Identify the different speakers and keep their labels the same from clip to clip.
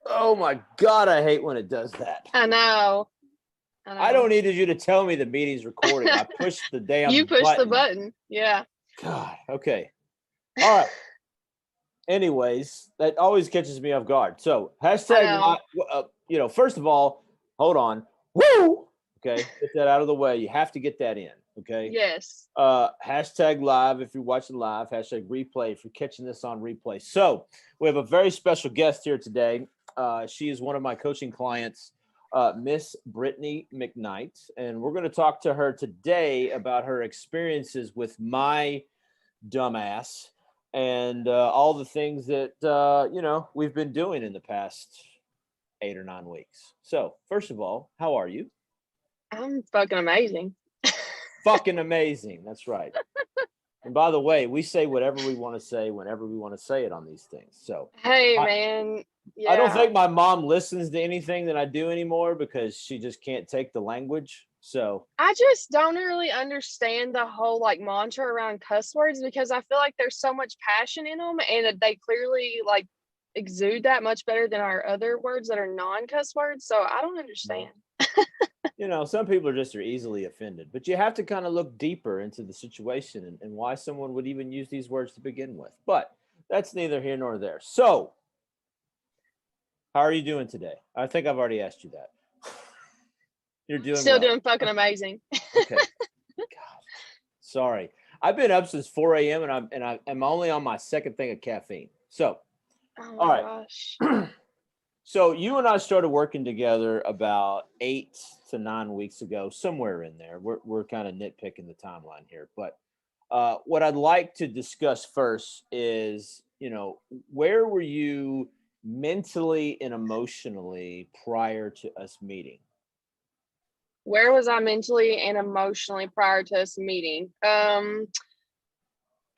Speaker 1: Oh my God, I hate when it does that.
Speaker 2: I know.
Speaker 1: I don't need you to tell me the meeting's recording. I pushed the damn
Speaker 2: You pushed the
Speaker 1: button.
Speaker 2: button. Yeah.
Speaker 1: God. Okay. All right. Anyways, that always catches me off guard. So hashtag, first of all, hold on. Woo! Okay. Get that out of the way. You have to get that in. Okay.
Speaker 2: Yes.
Speaker 1: Hashtag live if you're watching live, hashtag replay if you're catching this on replay. So we have a very special guest here today. She is one of my coaching clients, Miss Brittany McKnight, and we're going to talk to her today about her experiences with my dumbass and all the things that we've been doing in the past 8 or 9 weeks. So first of all, how are you?
Speaker 2: I'm fucking amazing.
Speaker 1: Fucking amazing. That's right. And by the way, we say whatever we want to say whenever we want to say it on these things. So
Speaker 2: hey, man. Yeah.
Speaker 1: I don't think my mom listens to anything that I do anymore because she just can't take the language. So
Speaker 2: I just don't really understand the whole like mantra around cuss words because I feel like there's so much passion in them and they clearly like exude that much better than our other words that are non-cuss words. So I don't understand.
Speaker 1: Some people are easily offended, but you have to kind of look deeper into the situation and why someone would even use these words to begin with. But that's neither here nor there. So how are you doing today? I think I've already asked you that. You're doing
Speaker 2: still
Speaker 1: well.
Speaker 2: Doing fucking amazing.
Speaker 1: Okay. God, sorry. I've been up since 4 a.m. and I'm only on my second thing of caffeine. So,
Speaker 2: oh
Speaker 1: all
Speaker 2: my
Speaker 1: right.
Speaker 2: gosh.
Speaker 1: So you and I started working together about 8 to 9 weeks ago, somewhere in there. We're kind of nitpicking the timeline here, but what I'd like to discuss first is, where were you mentally and emotionally prior to us meeting?
Speaker 2: Where was I mentally and emotionally prior to us meeting?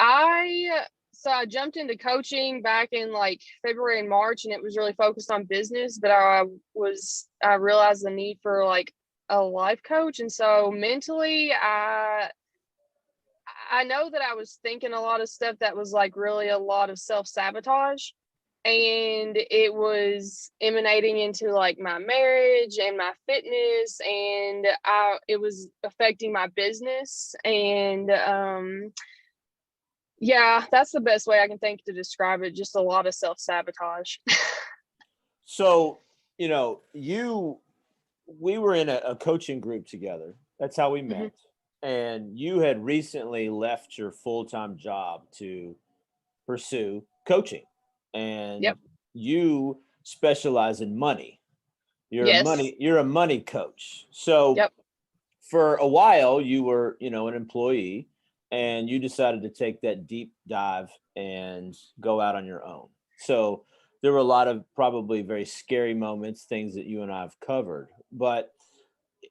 Speaker 2: I jumped into coaching back in like February and March, and it was really focused on business, but I realized the need for like a life coach. And so mentally, I know that I was thinking a lot of stuff that was like really a lot of self-sabotage, and it was emanating into like my marriage and my fitness, and it was affecting my business. And yeah, that's the best way I can think to describe it. Just a lot of self-sabotage.
Speaker 1: So, we were in a coaching group together. That's how we met. Mm-hmm. And you had recently left your full-time job to pursue coaching. And
Speaker 2: yep.
Speaker 1: You specialize in money. You're a money coach. So
Speaker 2: yep.
Speaker 1: For a while you were, an employee, and you decided to take that deep dive and go out on your own. So there were a lot of probably very scary moments, things that you and I have covered. But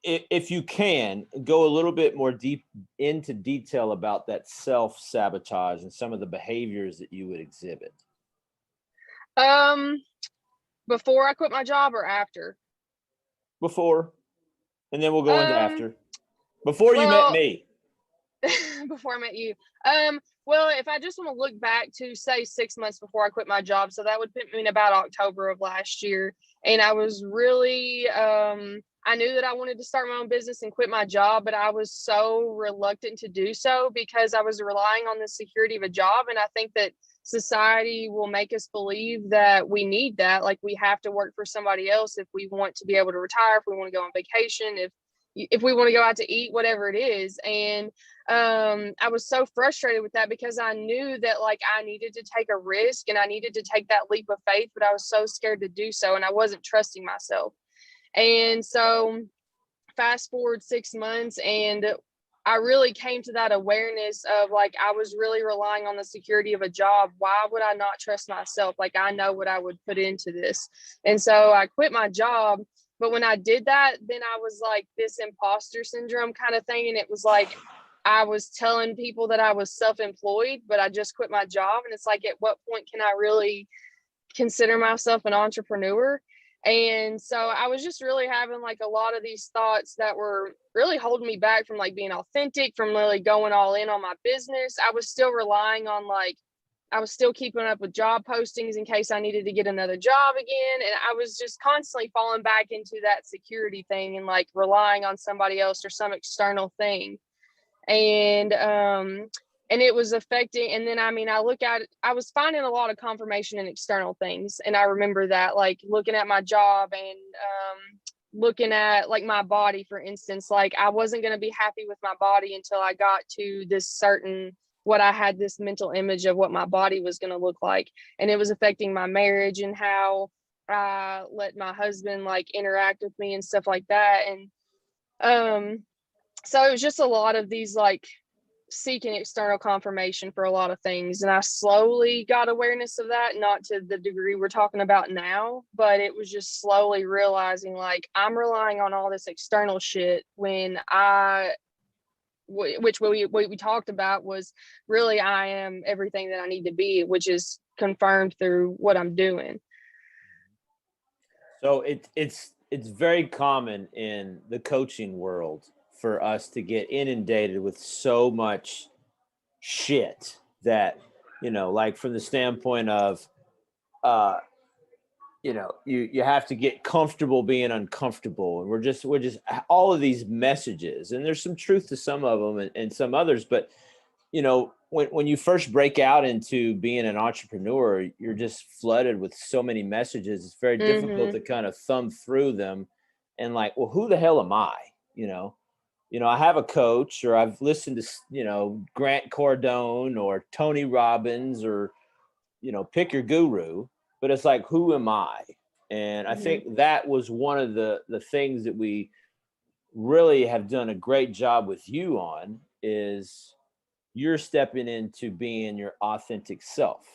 Speaker 1: if you can go a little bit more deep into detail about that self-sabotage and some of the behaviors that you would exhibit.
Speaker 2: Before I quit my job or after?
Speaker 1: Before, and then we'll go into after. Before you met me.
Speaker 2: Before I met you. Well, if I just want to look back to say 6 months before I quit my job, so that would put me in about October of last year. And I was really, I knew that I wanted to start my own business and quit my job, but I was so reluctant to do so because I was relying on the security of a job. And I think that society will make us believe that we need that. Like we have to work for somebody else if we want to be able to retire, if we want to go on vacation, if we want to go out to eat, whatever it is. And I was so frustrated with that because I knew that like I needed to take a risk and I needed to take that leap of faith, but I was so scared to do so. And I wasn't trusting myself. And so fast forward 6 months, and I really came to that awareness of like, I was really relying on the security of a job. Why would I not trust myself? Like I know what I would put into this. And so I quit my job. But when I did that, then I was like this imposter syndrome kind of thing. And it was like, I was telling people that I was self-employed, but I just quit my job. And it's like, at what point can I really consider myself an entrepreneur? And so I was just really having like a lot of these thoughts that were really holding me back from like being authentic, from really going all in on my business. I was still relying on like I was still keeping up with job postings in case I needed to get another job again. And I was just constantly falling back into that security thing and like relying on somebody else or some external thing. And it was affecting. And then, I mean, I look at it, I was finding a lot of confirmation in external things. And I remember that, like looking at my job and looking at like my body, for instance, like I wasn't going to be happy with my body until I got to this certain, what I had this mental image of what my body was going to look like. And it was affecting my marriage and how I let my husband like interact with me and stuff like that. And so it was just a lot of these like seeking external confirmation for a lot of things. And I slowly got awareness of that, not to the degree we're talking about now, but it was just slowly realizing like I'm relying on all this external shit when which we talked about was really I am everything that I need to be, which is confirmed through what I'm doing.
Speaker 1: So it's very common in the coaching world for us to get inundated with so much shit that, like from the standpoint of, you have to get comfortable being uncomfortable. And we're just all of these messages, and there's some truth to some of them and some others, but when you first break out into being an entrepreneur, you're just flooded with so many messages. It's very difficult to kind of thumb through them and like, well, who the hell am I? I have a coach, or I've listened to, Grant Cardone or Tony Robbins, or, pick your guru, but it's like, who am I? And I think that was one of the things that we really have done a great job with you on, is you're stepping into being your authentic self.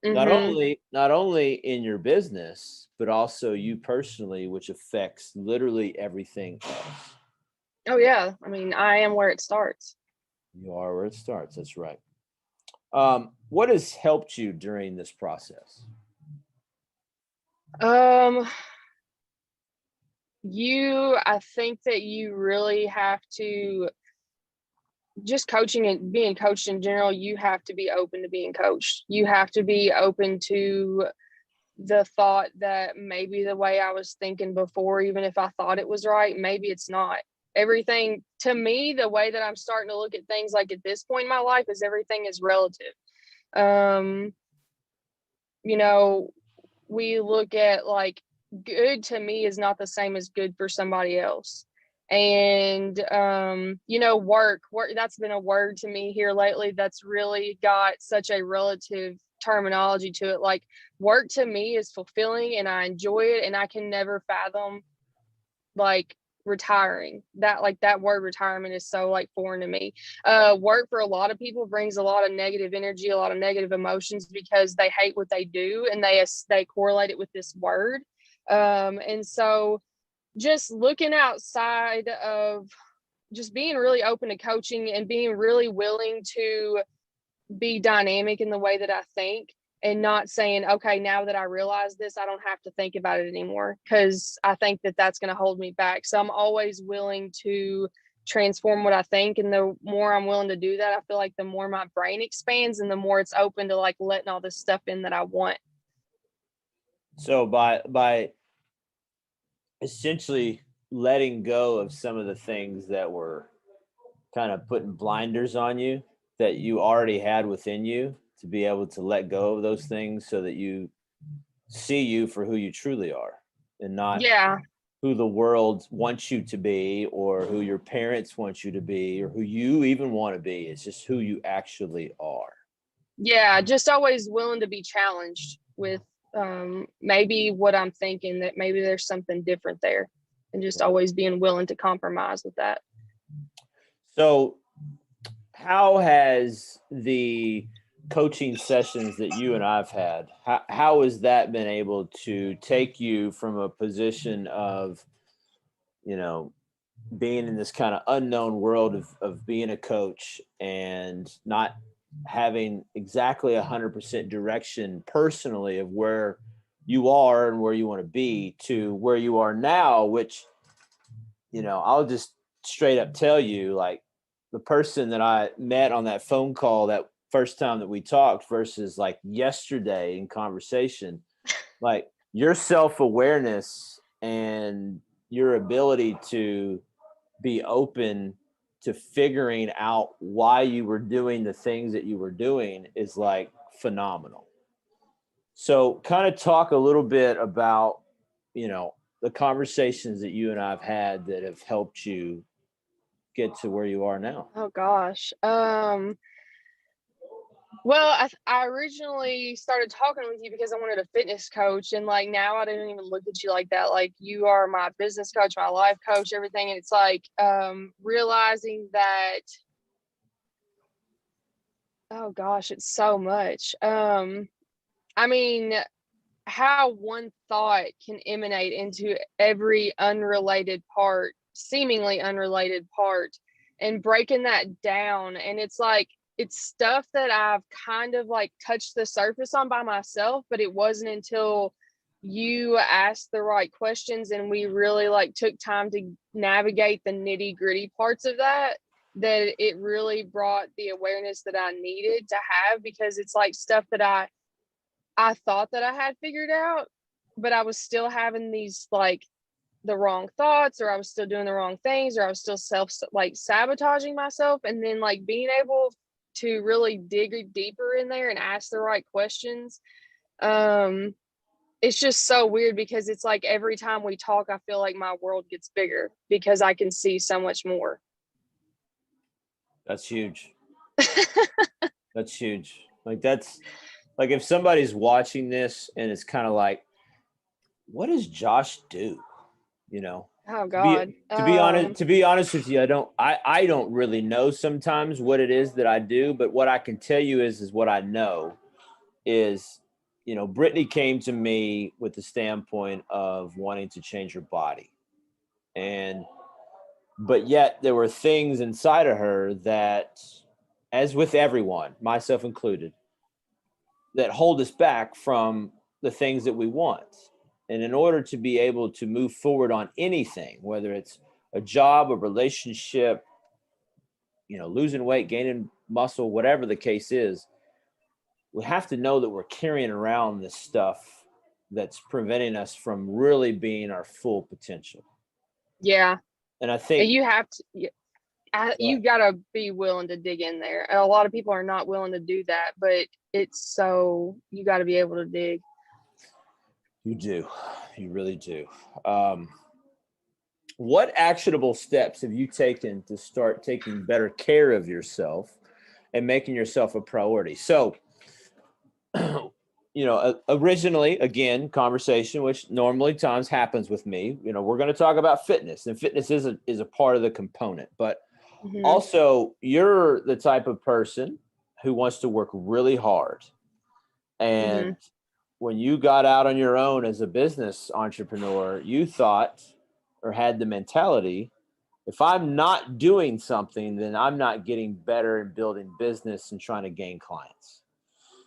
Speaker 1: Not only in your business, but also you personally, which affects literally everything else.
Speaker 2: Oh yeah. I mean, I am where it starts.
Speaker 1: You are where it starts. That's right. What has helped you during this process?
Speaker 2: I think that you really have to, just coaching and being coached in general, you have to be open to being coached. You have to be open to the thought that maybe the way I was thinking before, even if I thought it was right, maybe it's not. Everything, to me, the way that I'm starting to look at things like at this point in my life, is everything is relative. We look at like good to me is not the same as good for somebody else. And work, that's been a word to me here lately that's really got such a relative terminology to it. Like, work to me is fulfilling and I enjoy it, and I can never fathom like retiring. That word retirement is so like foreign to me. Work for a lot of people brings a lot of negative energy, a lot of negative emotions, because they hate what they do and they correlate it with this word. And so just looking outside of just being really open to coaching and being really willing to be dynamic in the way that I think, and not saying, okay, now that I realize this, I don't have to think about it anymore, because I think that that's going to hold me back. So I'm always willing to transform what I think. And the more I'm willing to do that, I feel like the more my brain expands and the more it's open to like letting all this stuff in that I want.
Speaker 1: So by essentially letting go of some of the things that were kind of putting blinders on you that you already had within you, to be able to let go of those things so that you see you for who you truly are, and not who the world wants you to be, or who your parents want you to be, or who you even want to be. It's just who you actually are.
Speaker 2: Yeah, just always willing to be challenged with maybe what I'm thinking, that maybe there's something different there, and just always being willing to compromise with that.
Speaker 1: So how has the coaching sessions that you and I've had, how has that been able to take you from a position of, being in this kind of unknown world of being a coach and not having exactly 100% direction personally of where you are and where you want to be, to where you are now, which, I'll just straight up tell you, like, the person that I met on that phone call that first time that we talked versus like yesterday in conversation, like your self-awareness and your ability to be open to figuring out why you were doing the things that you were doing is like phenomenal. So kind of talk a little bit about, the conversations that you and I've had that have helped you get to where you are now.
Speaker 2: Oh gosh. Well, I originally started talking with you because I wanted a fitness coach, and like now I don't even look at you like that. Like you are my business coach, my life coach, everything. And it's like realizing that, oh gosh, it's so much. I mean, how one thought can emanate into every unrelated part, seemingly unrelated part, and breaking that down. And it's like, it's stuff that I've kind of like touched the surface on by myself, but it wasn't until you asked the right questions and we really like took time to navigate the nitty gritty parts of that, that it really brought the awareness that I needed to have, because it's like stuff that I thought that I had figured out, but I was still having these like the wrong thoughts, or I was still doing the wrong things, or I was still sabotaging myself. And then like being able to really dig deeper in there and ask the right questions. It's just so weird because it's like every time we talk, I feel like my world gets bigger because I can see so much more.
Speaker 1: That's huge. That's huge. Like that's like if somebody's watching this and it's kind of like, what does Josh do?
Speaker 2: Oh
Speaker 1: To be
Speaker 2: God.
Speaker 1: to be honest with you, I don't really know sometimes what it is that I do, but what I can tell you is what I know is, Brittany came to me with the standpoint of wanting to change her body. But yet there were things inside of her that, as with everyone, myself included, that hold us back from the things that we want. And in order to be able to move forward on anything, whether it's a job, a relationship, losing weight, gaining muscle, whatever the case is, we have to know that we're carrying around this stuff that's preventing us from really being our full potential.
Speaker 2: Yeah.
Speaker 1: And I think
Speaker 2: you have to, you gotta be willing to dig in there. A lot of people are not willing to do that, but you got to be able to dig.
Speaker 1: You do. You really do. What actionable steps have you taken to start taking better care of yourself and making yourself a priority? So, originally, again, conversation, which normally times happens with me, we're going to talk about fitness, and fitness is a part of the component, but also you're the type of person who wants to work really hard. And when you got out on your own as a business entrepreneur, you thought or had the mentality, if I'm not doing something, then I'm not getting better in building business and trying to gain clients.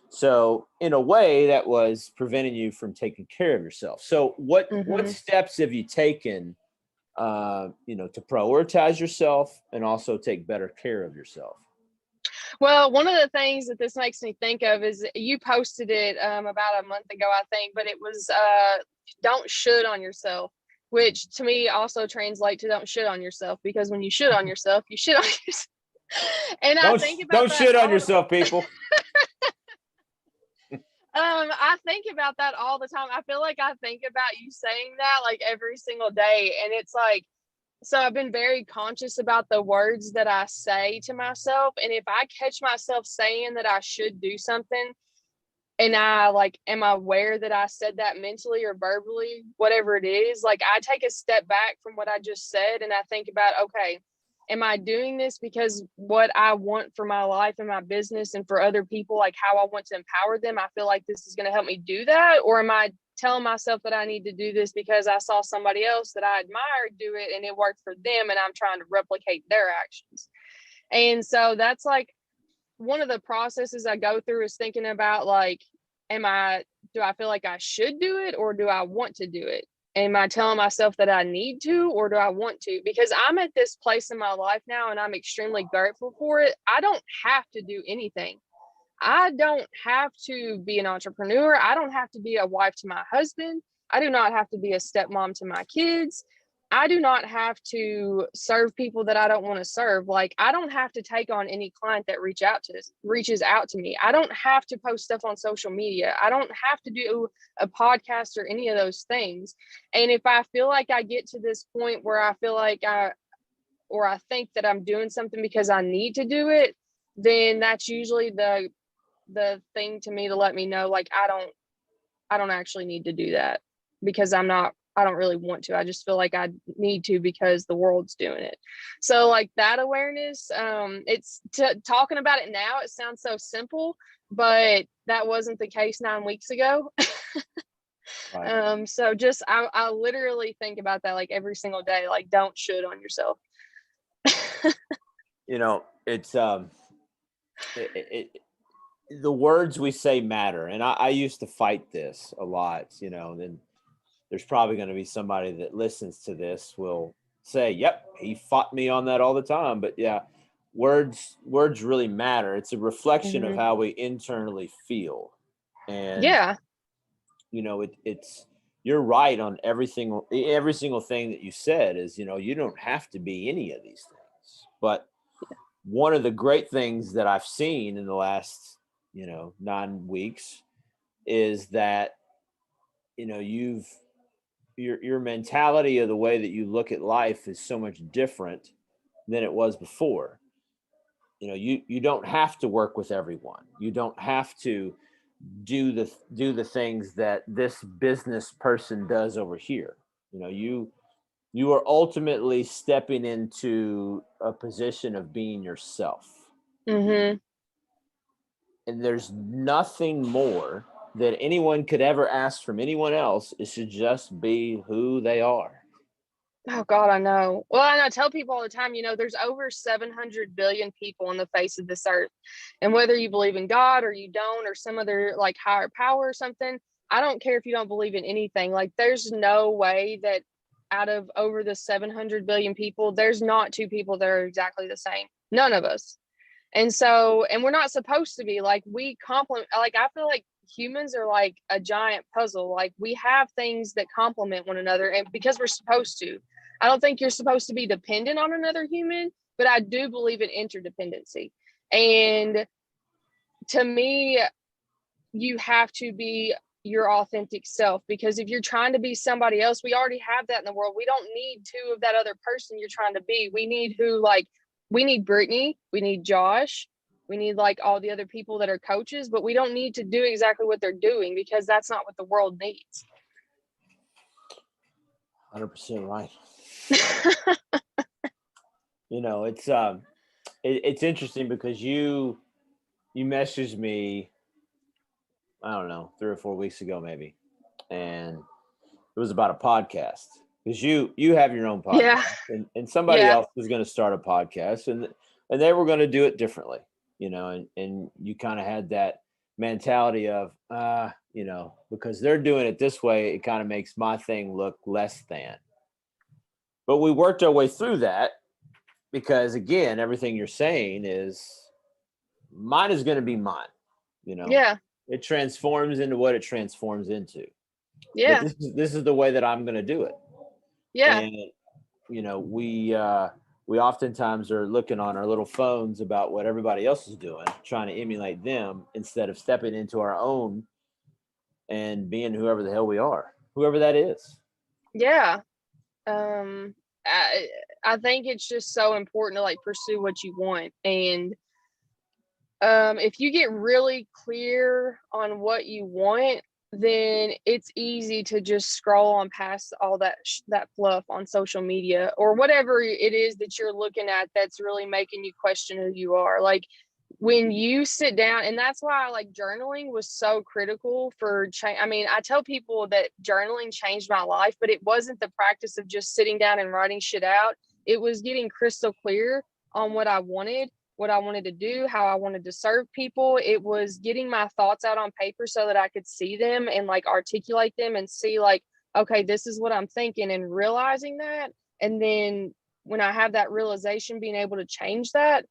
Speaker 1: So in a way that was preventing you from taking care of yourself. So what steps have you taken, to prioritize yourself and also take better care of yourself?
Speaker 2: Well, one of the things that this makes me think of is you posted it about a month ago, I think, but it was don't should on yourself, which to me also translates to don't shit on yourself, because when you shit on yourself, you shit on yourself. And I think about
Speaker 1: don't shit on yourself, people.
Speaker 2: I think about that all the time. I feel like I think about you saying that like every single day. And it's like, so I've been very conscious about the words that I say to myself. And if I catch myself saying that I should do something, and I like am aware that I said that mentally or verbally, whatever it is, like I take a step back from what I just said and I think about, okay, am I doing this because what I want for my life and my business and for other people, like how I want to empower them, I feel like this is going to help me do that? Or am I telling myself that I need to do this because I saw somebody else that I admired do it and it worked for them and I'm trying to replicate their actions? And so that's like one of the processes I go through is thinking about like, do I feel like I should do it or do I want to do it? Am I telling myself that I need to or do I want to? Because I'm at this place in my life now and I'm extremely grateful for it. I don't have to do anything. I don't have to be an entrepreneur. I don't have to be a wife to my husband. I do not have to be a stepmom to my kids. I do not have to serve people that I don't want to serve. Like, I don't have to take on any client that reaches out to me. I don't have to post stuff on social media. I don't have to do a podcast or any of those things. And if I feel like I get to this point where I feel like I think that I'm doing something because I need to do it, then that's usually the thing to me to let me know, like, I don't actually need to do that, because I don't really want to. I just feel like I need to because the world's doing it. So like that awareness, it's talking about it now, it sounds so simple, but that wasn't the case 9 weeks ago.
Speaker 1: Right.
Speaker 2: So just I literally think about that like every single day, like, don't should on yourself.
Speaker 1: It's the words we say matter, and I used to fight this a lot. Then there's probably going to be somebody that listens to this will say, "Yep, he fought me on that all the time." But yeah, words really matter. It's a reflection of how we internally feel, and
Speaker 2: Yeah.
Speaker 1: it's you're right on every single thing that you said. Is you don't have to be any of these things, but one of the great things that I've seen in the last 9 weeks is that your mentality of the way that you look at life is so much different than it was before. You don't have to work with everyone. You don't have to do the things that this business person does over here. You are ultimately stepping into a position of being yourself.
Speaker 2: Mm-hmm.
Speaker 1: And there's nothing more that anyone could ever ask from anyone else is to just be who they are.
Speaker 2: Oh God, I know. Well, I tell people all the time, there's over 700 billion people on the face of this earth. And whether you believe in God or you don't, or some other like higher power or something, I don't care if you don't believe in anything. Like, there's no way that out of over the 700 billion people, there's not two people that are exactly the same. None of us. And so, and we're not supposed to be. Like, we complement, like, I feel like humans are like a giant puzzle. Like, we have things that complement one another, and because we're supposed to. I don't think you're supposed to be dependent on another human, but I do believe in interdependency. And to me, you have to be your authentic self, because if you're trying to be somebody else, we already have that in the world. We don't need two of that other person you're trying to be. We need we need Brittany, we need Josh, we need like all the other people that are coaches, but we don't need to do exactly what they're doing, because that's not what the world needs.
Speaker 1: 100% right. It's interesting because you messaged me, I don't know, 3 or 4 weeks ago maybe, and it was about a podcast, because you have your own podcast.
Speaker 2: Yeah.
Speaker 1: and somebody
Speaker 2: Yeah.
Speaker 1: else was going to start a podcast, and they were going to do it differently, and you kind of had that mentality of because they're doing it this way, it kind of makes my thing look less than. But we worked our way through that, because again, everything you're saying is mine is going to be mine.
Speaker 2: Yeah.
Speaker 1: It transforms into what it transforms into. But
Speaker 2: Yeah.
Speaker 1: this is the way that I'm going to do it.
Speaker 2: Yeah.
Speaker 1: And we oftentimes are looking on our little phones about what everybody else is doing, trying to emulate them instead of stepping into our own and being whoever the hell we are, whoever that is.
Speaker 2: Yeah. I think it's just so important to like pursue what you want. And if you get really clear on what you want, then it's easy to just scroll on past all that fluff on social media or whatever it is that you're looking at that's really making you question who you are. Like, when you sit down, and that's why like journaling was so critical for change. I mean, I tell people that journaling changed my life, but it wasn't the practice of just sitting down and writing shit out. It was getting crystal clear on what I wanted to do, how I wanted to serve people. It was getting my thoughts out on paper so that I could see them and like articulate them and see like, okay, this is what I'm thinking, and realizing that. And then when I have that realization, being able to change that.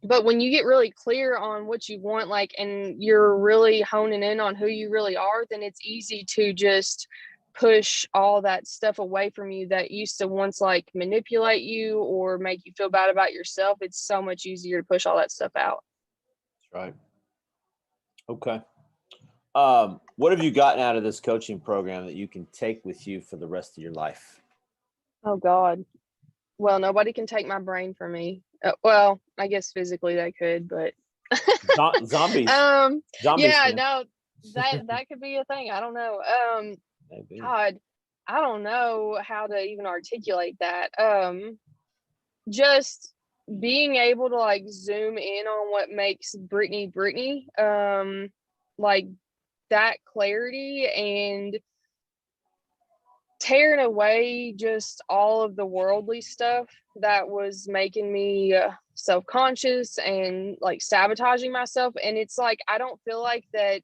Speaker 2: But when you get really clear on what you want, like, and you're really honing in on who you really are, then it's easy to just push all that stuff away from you that used to once like manipulate you or make you feel bad about yourself. It's so much easier to push all that stuff out.
Speaker 1: That's right. Okay. What have you gotten out of this coaching program that you can take with you for the rest of your life?
Speaker 2: Oh God. Well, nobody can take my brain from me. Well, I guess physically they could, but
Speaker 1: Zombies.
Speaker 2: Yeah,
Speaker 1: Can.
Speaker 2: no, that could be a thing. I don't know.
Speaker 1: Maybe.
Speaker 2: God, I don't know how to even articulate that. Just being able to like zoom in on what makes Brittany Brittany, like that clarity and tearing away just all of the worldly stuff that was making me self-conscious and like sabotaging myself. And it's like, I don't feel like that,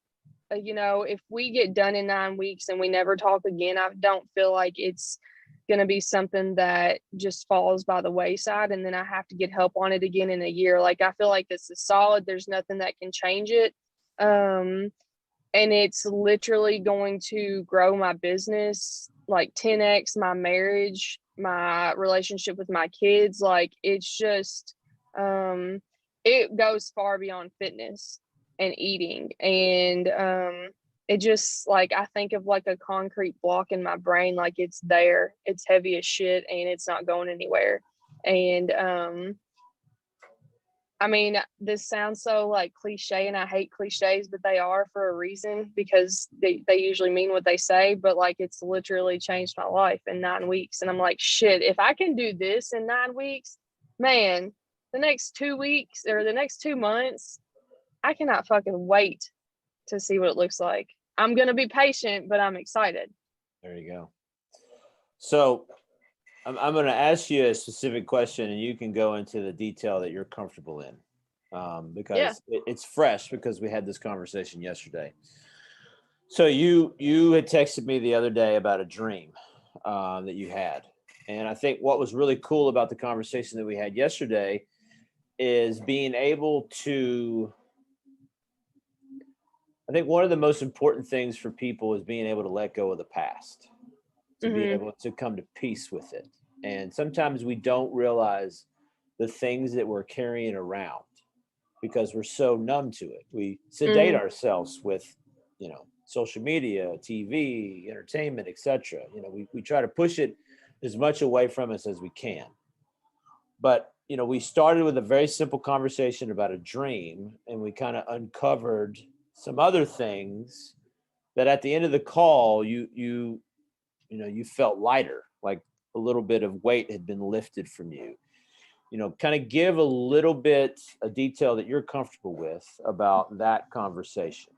Speaker 2: you know, if we get done in 9 weeks and we never talk again, I don't feel like it's going to be something that just falls by the wayside and then I have to get help on it again in a year. Like, I feel like this is solid. There's nothing that can change it. And it's literally going to grow my business like 10x, my marriage, my relationship with my kids. Like, it's just it goes far beyond fitness and eating. And it just, like, I think of like a concrete block in my brain, like it's there, it's heavy as shit and it's not going anywhere. And I mean, this sounds so like cliche and I hate cliches, but they are for a reason because they usually mean what they say. But like, it's literally changed my life in 9 weeks. And I'm like, shit, if I can do this in 9 weeks, man, the next 2 weeks or the next 2 months, I cannot fucking wait to see what it looks like. I'm going to be patient, but I'm excited.
Speaker 1: There you go. So I'm going to ask you a specific question and you can go into the detail that you're comfortable in because it's fresh because we had this conversation yesterday. So you had texted me the other day about a dream that you had. And I think what was really cool about the conversation that we had yesterday is being able to, I think one of the most important things for people is being able to let go of the past, to be able to come to peace with it. And sometimes we don't realize the things that we're carrying around because we're so numb to it. We sedate ourselves with, you know, social media, TV, entertainment, etc. You know, we try to push it as much away from us as we can. But, you know, we started with a very simple conversation about a dream and we kind of uncovered some other things that at the end of the call, you felt lighter, like a little bit of weight had been lifted from you. You know, kind of give a little bit of detail that you're comfortable with about that conversation.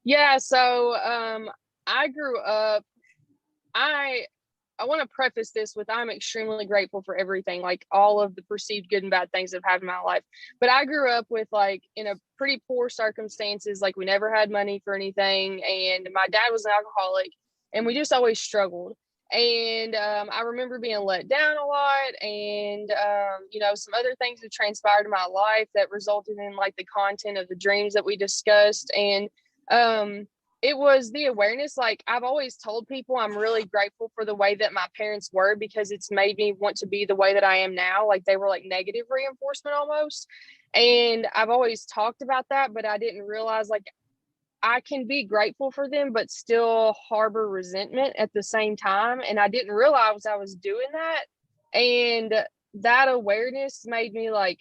Speaker 2: Yeah. So I grew up, I want to preface this with I'm extremely grateful for everything, like all of the perceived good and bad things that have happened in my life. But I grew up with like in a pretty poor circumstances. Like, we never had money for anything. And my dad was an alcoholic and we just always struggled. And I remember being let down a lot. And, you know, some other things that transpired in my life that resulted in like the content of the dreams that we discussed. And it was the awareness. Like, I've always told people I'm really grateful for the way that my parents were because it's made me want to be the way that I am now. Like, they were like negative reinforcement almost. And I've always talked about that, but I didn't realize like I can be grateful for them, but still harbor resentment at the same time. And I didn't realize I was doing that. And that awareness made me like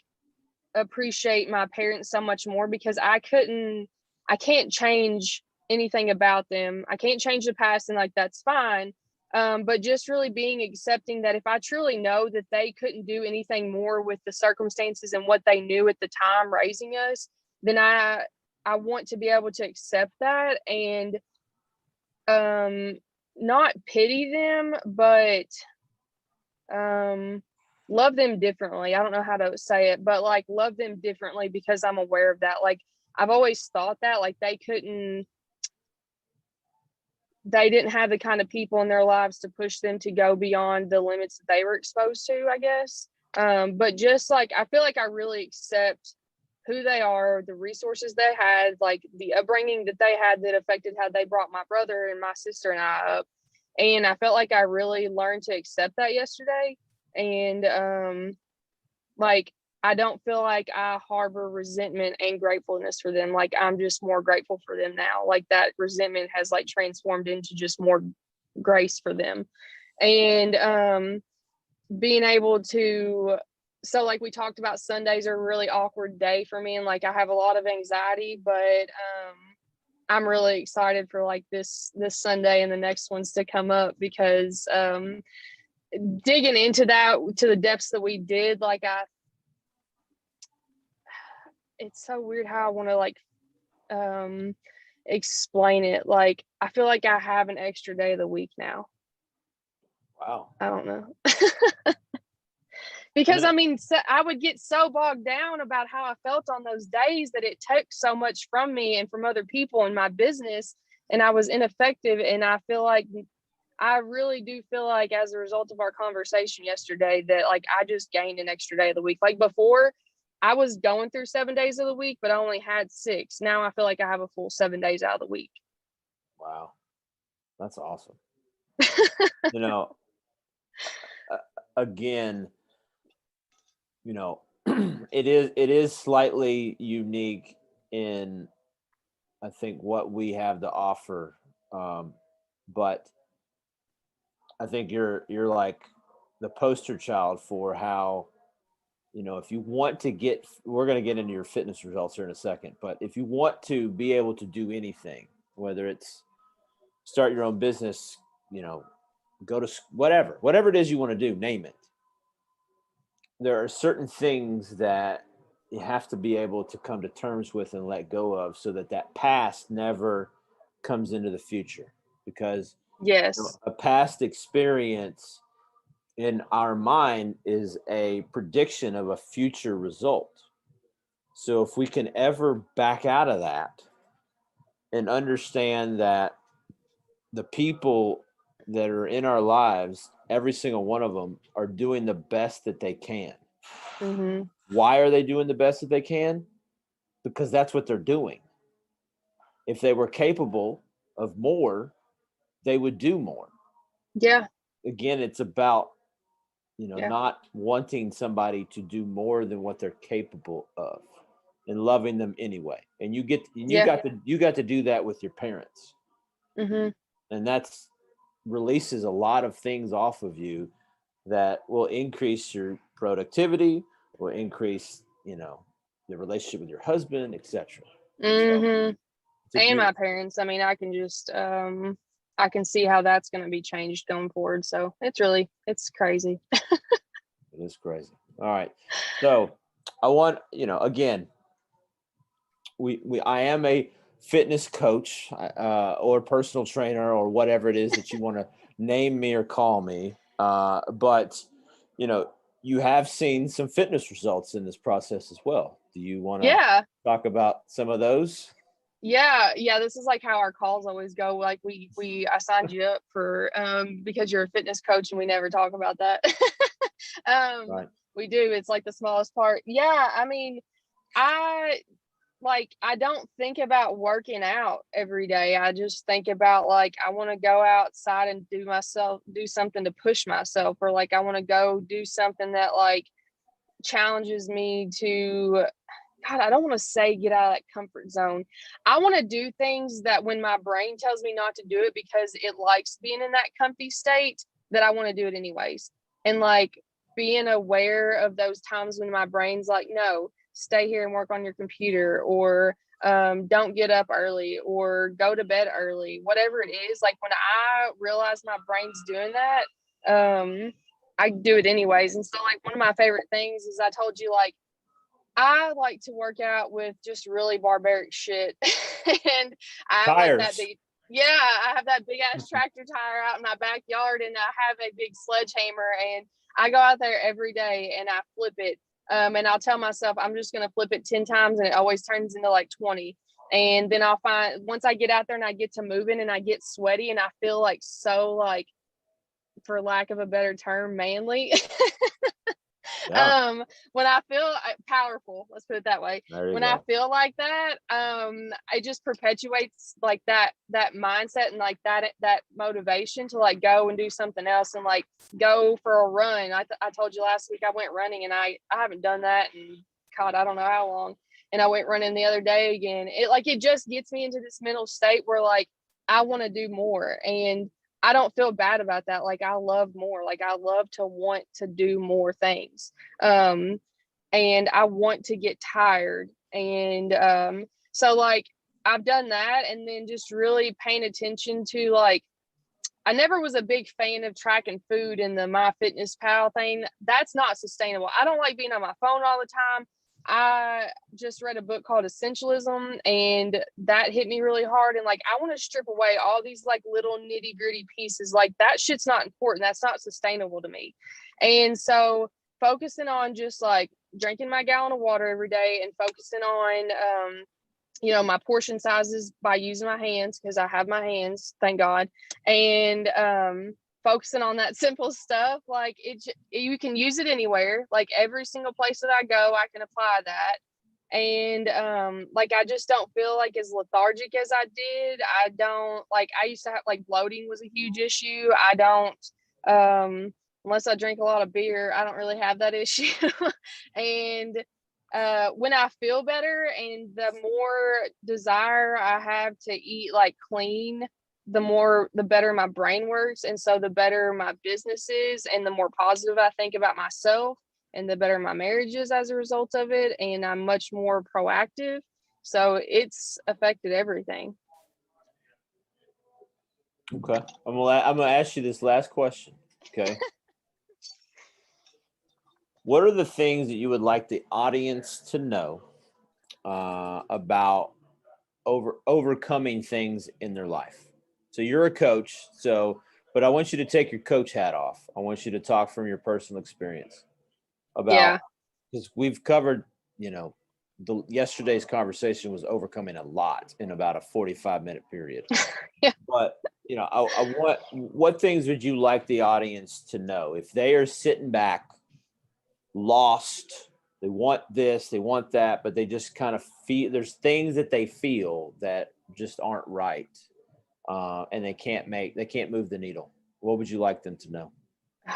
Speaker 2: appreciate my parents so much more because I can't change anything about them. I can't change the past and like, that's fine. But just really being accepting that if I truly know that they couldn't do anything more with the circumstances and what they knew at the time raising us, then I want to be able to accept that and not pity them, but love them differently. I don't know how to say it, but like love them differently because I'm aware of that. Like, I've always thought that like they didn't have the kind of people in their lives to push them to go beyond the limits that they were exposed to, I guess. But just like, I feel like I really accept who they are, the resources they had, like the upbringing that they had that affected how they brought my brother and my sister and I up. And I felt like I really learned to accept that yesterday. And like, I don't feel like I harbor resentment and gratefulness for them. Like, I'm just more grateful for them now. Like, that resentment has like transformed into just more grace for them. And being able to, so like we talked about, Sundays are a really awkward day for me, and like I have a lot of anxiety, but I'm really excited for like this Sunday and the next ones to come up, because digging into that to the depths that we did, like it's so weird how I want to like explain it. Like, I feel like I have an extra day of the week now.
Speaker 1: Wow.
Speaker 2: I don't know. Because I mean, so I would get so bogged down about how I felt on those days that it took so much from me and from other people in my business, and I was ineffective. And I feel like, I really do feel like, as a result of our conversation yesterday, that like I just gained an extra day of the week. Like, before, I was going through 7 days of the week, but I only had 6. Now I feel like I have a full 7 days out of the week.
Speaker 1: Wow. That's awesome. You know, again, you know, it is slightly unique in, I think, what we have to offer. But I think you're like the poster child for how, you know, if you want to get, we're going to get into your fitness results here in a second, but if you want to be able to do anything, whether it's start your own business, you know, go to whatever it is you want to do, name it. There are certain things that you have to be able to come to terms with and let go of, so that that past never comes into the future, because
Speaker 2: Yes.
Speaker 1: you know, a past experience in our mind is a prediction of a future result. So if we can ever back out of that and understand that the people that are in our lives, every single one of them, are doing the best that they can.
Speaker 2: Mm-hmm.
Speaker 1: Why are they doing the best that they can? Because that's what they're doing. If they were capable of more, they would do more.
Speaker 2: Yeah.
Speaker 1: Again, it's about, you know,
Speaker 2: Yeah.
Speaker 1: not wanting somebody to do more than what they're capable of, and loving them anyway. And you got to do that with your parents.
Speaker 2: Mm-hmm.
Speaker 1: And that's releases a lot of things off of you that will increase your productivity, will increase, you know, the relationship with your husband, etc.
Speaker 2: Mm-hmm.
Speaker 1: So
Speaker 2: And my parents. I mean, I can just I can see how that's going to be changed going forward. So it's crazy.
Speaker 1: it is crazy. All right. So I want, you know, again, I am a fitness coach, or personal trainer, or whatever it is that you want to name me or call me. But, you know, you have seen some fitness results in this process as well. Do you want to
Speaker 2: Yeah.
Speaker 1: talk about some of those?
Speaker 2: Yeah. This is like how our calls always go. Like, I signed you up for because you're a fitness coach, and we never talk about that.
Speaker 1: Right.
Speaker 2: We do. It's like the smallest part. Yeah. I mean, I don't think about working out every day. I just think about, like, I want to go outside and do something to push myself, or like I want to go do something that like challenges me to, God, I don't want to say get out of that comfort zone. I want to do things that when my brain tells me not to do it because it likes being in that comfy state, that I want to do it anyways. And like, being aware of those times when my brain's like, no, stay here and work on your computer, or don't get up early, or go to bed early, whatever it is. Like, when I realize my brain's doing that, I do it anyways. And so, like, one of my favorite things is, I told you, like, I like to work out with just really barbaric shit. And I have like that big, I have that big ass tractor tire out in my backyard, and I have a big sledgehammer, and I go out there every day and I flip it. And I'll tell myself I'm just going to flip it 10 times, and it always turns into like 20. And then I'll find, once I get out there and I get to moving and I get sweaty and I feel like so, like, for lack of a better term, manly. When I feel powerful, let's put it that way. When I feel like that, it just perpetuates like that mindset and like that motivation to like go and do something else and like go for a run. I told you last week I went running, and I haven't done that in God, I don't know how long. And I went running the other day again. It just gets me into this mental state where like I want to do more, and I don't feel bad about that. Like I love more. Like I love to want to do more things. And I want to get tired. And so like I've done that, and then just really paying attention to like I never was a big fan of tracking food in the MyFitnessPal thing. That's not sustainable. I don't like being on my phone all the time. I just read a book called Essentialism, and that hit me really hard. And like, I want to strip away all these like little nitty gritty pieces. Like that shit's not important. That's not sustainable to me. And so focusing on just like drinking my gallon of water every day and focusing on, my portion sizes by using my hands, because I have my hands, thank God. And focusing on that simple stuff, like you can use it anywhere. Like every single place that I go, I can apply that. And like I just don't feel like as lethargic as I did. I don't like I used to have like bloating was a huge issue. I don't unless I drink a lot of beer, I don't really have that issue. And when I feel better and the more desire I have to eat like clean, the better my brain works. And so the better my business is, and the more positive I think about myself, and the better my marriage is as a result of it. And I'm much more proactive. So it's affected everything.
Speaker 1: Okay. I'm gonna ask you this last question. Okay. What are the things that you would like the audience to know about overcoming things in their life? So you're a coach, but I want you to take your coach hat off. I want you to talk from your personal experience about, because we've covered, yesterday's conversation was overcoming a lot in about a 45-minute period.
Speaker 2: Yeah.
Speaker 1: But I want, what things would you like the audience to know if they are sitting back, lost? They want this, they want that, but they just kind of feel there's things that they feel that just aren't right, and they can't move the needle. What would you like them to know?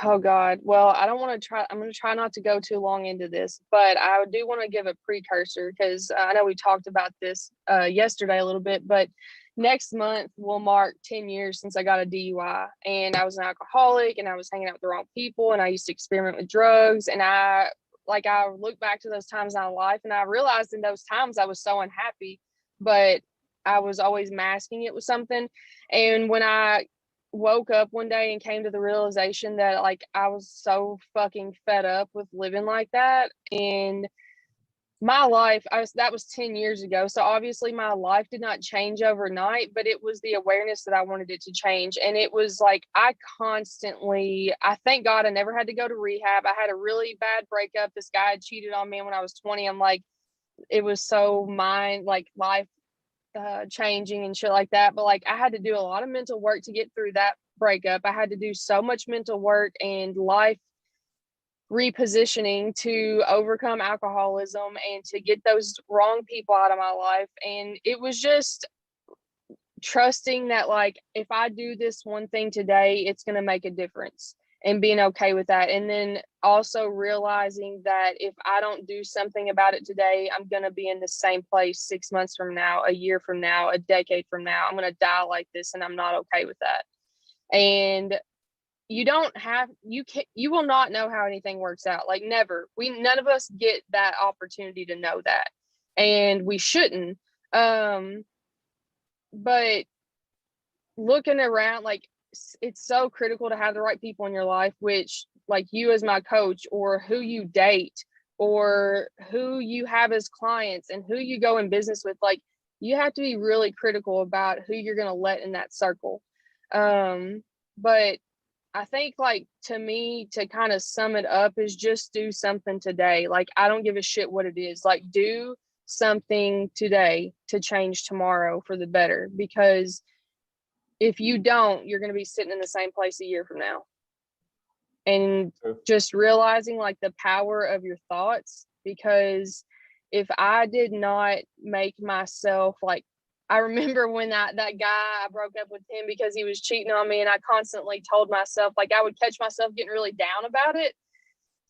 Speaker 2: Oh God. Well, I don't want to try. I'm going to try not to go too long into this, but I do want to give a precursor, because I know we talked about this yesterday a little bit, but next month will mark 10 years since I got a DUI, and I was an alcoholic, and I was hanging out with the wrong people, and I used to experiment with drugs. And I look back to those times in my life, and I realized in those times I was so unhappy, but I was always masking it with something. And when I woke up one day and came to the realization that like I was so fucking fed up with living like that, and my life, that was 10 years ago. So obviously my life did not change overnight, but it was the awareness that I wanted it to change. And it was like, I thank God I never had to go to rehab. I had a really bad breakup. This guy had cheated on me when I was 20. I'm like, it was so life changing and shit like that. But like, I had to do a lot of mental work to get through that breakup. I had to do so much mental work and life repositioning to overcome alcoholism and to get those wrong people out of my life. And it was just trusting that like, if I do this one thing today, it's going to make a difference, and being okay with that. And then also realizing that if I don't do something about it today, I'm going to be in the same place 6 months from now, a year from now, a decade from now. I'm going to die like this, and I'm not okay with that. And you will not know how anything works out. Like never. None of us get that opportunity to know that, and we shouldn't. But looking around, like it's so critical to have the right people in your life, which like you as my coach, or who you date, or who you have as clients, and who you go in business with. Like you have to be really critical about who you're going to let in that circle. But I think like, to me, to kind of sum it up is just do something today. Like, I don't give a shit what it is. Like, do something today to change tomorrow for the better, because if you don't, you're going to be sitting in the same place a year from now. and
Speaker 1: True.
Speaker 2: just realizing like the power of your thoughts. Because if I did not make myself like, I remember when that guy, I broke up with him because he was cheating on me, and I constantly told myself, like, I would catch myself getting really down about it.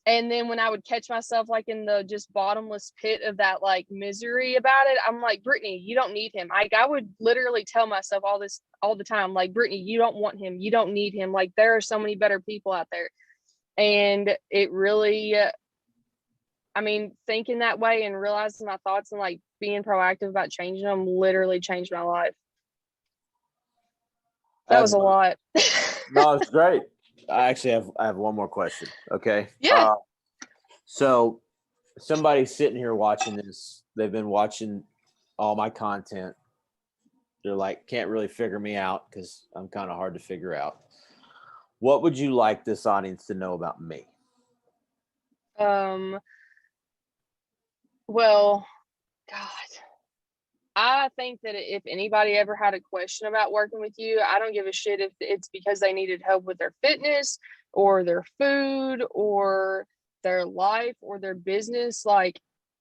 Speaker 2: And then when I would catch myself like in the just bottomless pit of that like misery about it, I'm like, Brittany, you don't need him. Like, I would literally tell myself all this all the time, like, Brittany, you don't want him. You don't need him. Like, there are so many better people out there. And it really, I mean, thinking that way and realizing my thoughts and like being proactive about changing them literally changed my life. That was a lot.
Speaker 1: No, it's great. I have one more question. Okay.
Speaker 2: Yeah.
Speaker 1: So somebody's sitting here watching this. They've been watching all my content. They're like, can't really figure me out because I'm kind of hard to figure out. What would you like this audience to know about me?
Speaker 2: Well, God, I think that if anybody ever had a question about working with you, I don't give a shit if it's because they needed help with their fitness or their food or their life or their business. Like,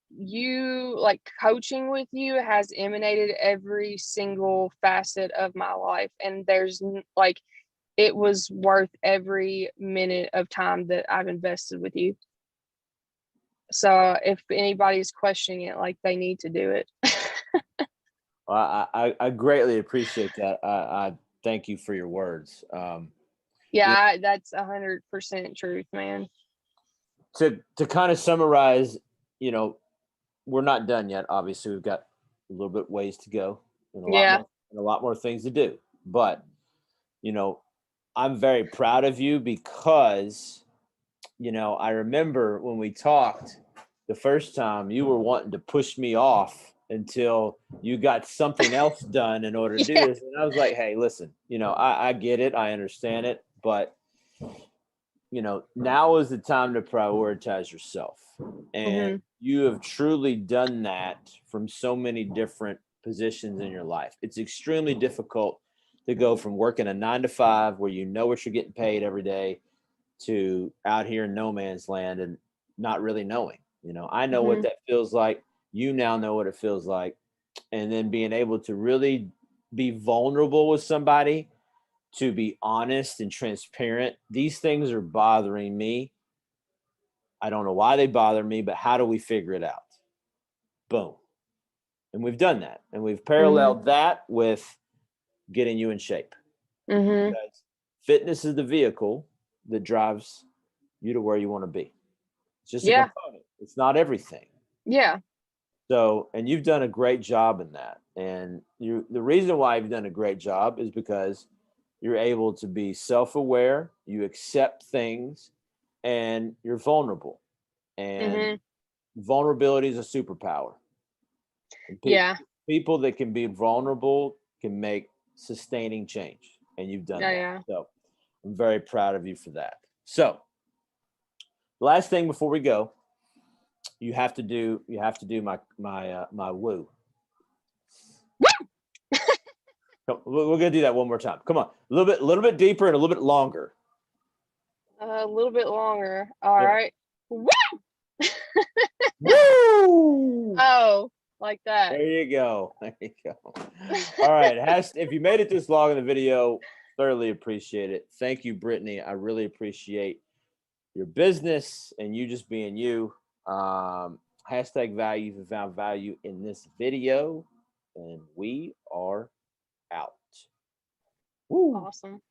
Speaker 2: you, like, coaching with you has emanated every single facet of my life. And there's like, it was worth every minute of time that I've invested with you. So if anybody's questioning it, like, they need to do it.
Speaker 1: I greatly appreciate that. I thank you for your words.
Speaker 2: Yeah, that's 100% truth, man.
Speaker 1: To kind of summarize, we're not done yet. Obviously, we've got a little bit ways to go and
Speaker 2: Yeah.
Speaker 1: a lot more things to do. But, I'm very proud of you because, I remember when we talked the first time, you were wanting to push me off until you got something else done in order to do
Speaker 2: Yeah.
Speaker 1: this. And I was like, hey, listen, I get it. I understand it. But, now is the time to prioritize yourself. And you have truly done that from so many different positions in your life. It's extremely difficult to go from working a 9 to 5 where you know what you're getting paid every day to out here in no man's land and not really knowing. I know what that feels like. You now know what it feels like. And then being able to really be vulnerable with somebody, to be honest and transparent. These things are bothering me. I don't know why they bother me, but how do we figure it out? Boom. And we've done that. And we've paralleled that with getting you in shape. Because fitness is the vehicle that drives you to where you want to be. It's just a component. It's not everything.
Speaker 2: Yeah.
Speaker 1: So, and you've done a great job in that. And the reason why you've done a great job is because you're able to be self-aware, you accept things, and you're vulnerable. And vulnerability is a superpower. And people that can be vulnerable can make sustaining change. And you've done that.
Speaker 2: Yeah.
Speaker 1: So I'm very proud of you for that. So last thing before we go, you have to do my woo. We're gonna do that one more time. Come on, a little bit deeper and a little bit longer.
Speaker 2: A little bit longer. All right. Woo!
Speaker 1: Woo!
Speaker 2: Oh, like that.
Speaker 1: There you go. There you go. All right. If you made it this long in the video, thoroughly appreciate it. Thank you, Brittany. I really appreciate your business and you just being you. Hashtag value if you found value in this video. And we are out. Woo.
Speaker 2: Awesome.